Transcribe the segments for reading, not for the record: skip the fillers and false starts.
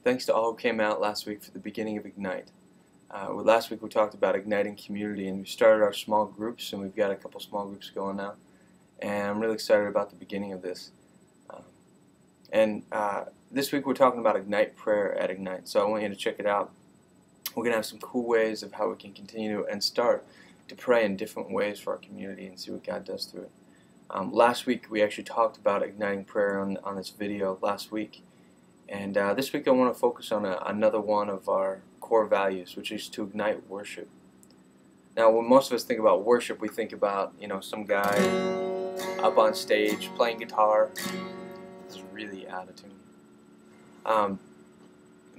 Thanks to all who came out last week for the beginning of Ignite. Last week we talked about igniting community, and we started our small groups, and we've got a couple small groups going now. And I'm really excited about the beginning of this. This week we're talking about Ignite prayer at Ignite, so I want you to check it out. We're going to have some cool ways of how we can continue and start to pray in different ways for our community and see what God does through it. Last week we actually talked about igniting prayer on this video last week. And this week I want to focus on another one of our core values, which is to ignite worship. Now, when most of us think about worship, we think about, some guy up on stage playing guitar. This is really out of tune.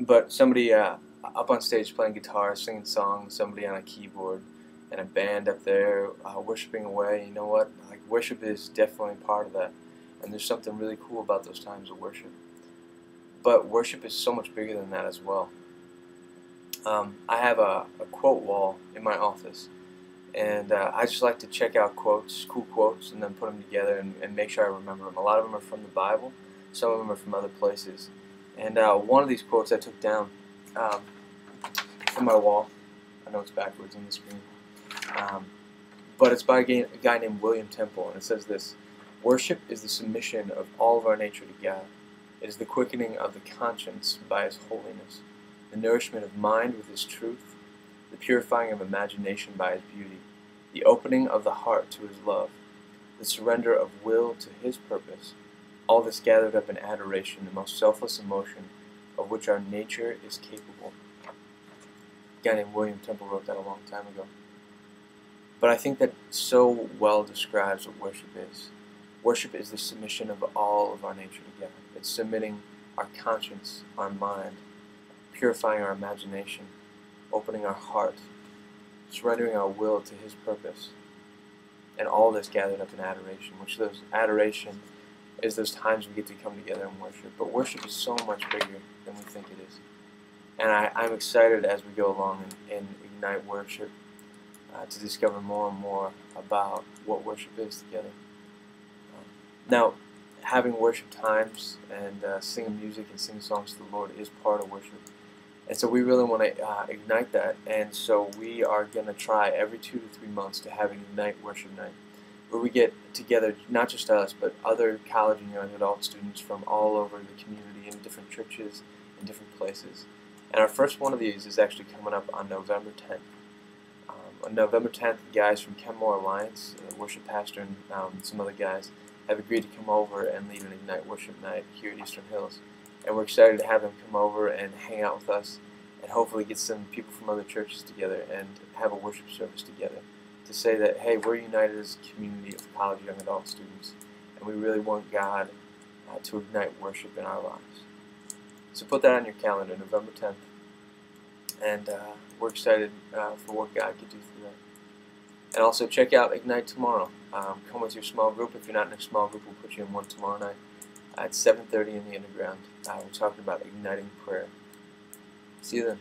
But somebody up on stage playing guitar, singing songs, somebody on a keyboard, and a band up there worshiping away. You know what? Like, worship is definitely part of that. And there's something really cool about those times of worship. But worship is so much bigger than that as well. I have a quote wall in my office, and I just like to check out quotes, cool quotes, and then put them together and make sure I remember them. A lot of them are from the Bible, some of them are from other places. And one of these quotes I took down from my wall. I know it's backwards on the screen. But it's by a guy named William Temple, and it says this: "Worship is the submission of all of our nature to God. It is the quickening of the conscience by His holiness, the nourishment of mind with His truth, the purifying of imagination by His beauty, the opening of the heart to His love, the surrender of will to His purpose, all this gathered up in adoration, the most selfless emotion of which our nature is capable." A guy named William Temple wrote that a long time ago. But I think that so well describes what worship is. Worship is the submission of all of our nature to God. It's submitting our conscience, our mind, purifying our imagination, opening our heart, surrendering our will to His purpose, and all this gathered up in adoration, which those adoration is those times we get to come together and worship. But worship is so much bigger than we think it is. And I'm excited as we go along and ignite worship to discover more and more about what worship is together. Now, having worship times and singing music and singing songs to the Lord is part of worship. And so we really want to ignite that. And so we are going to try every 2 to 3 months to have an Ignite Worship Night, where we get together, not just us, but other college and young adult students from all over the community in different churches and different places. And our first one of these is actually coming up on November 10th. On November 10th, guys from Kenmore Alliance, the worship pastor, and some other guys have agreed to come over and lead an Ignite Worship Night here at Eastern Hills. And we're excited to have them come over and hang out with us and hopefully get some people from other churches together and have a worship service together to say that, hey, we're united as a community of college young adult students, and we really want God to ignite worship in our lives. So put that on your calendar, November 10th. And we're excited for what God could do through that. And also check out Ignite tomorrow. Come with your small group. If you're not in a small group, we'll put you in one tomorrow night at 7:30 in the Underground. We're talking about igniting prayer. See you then.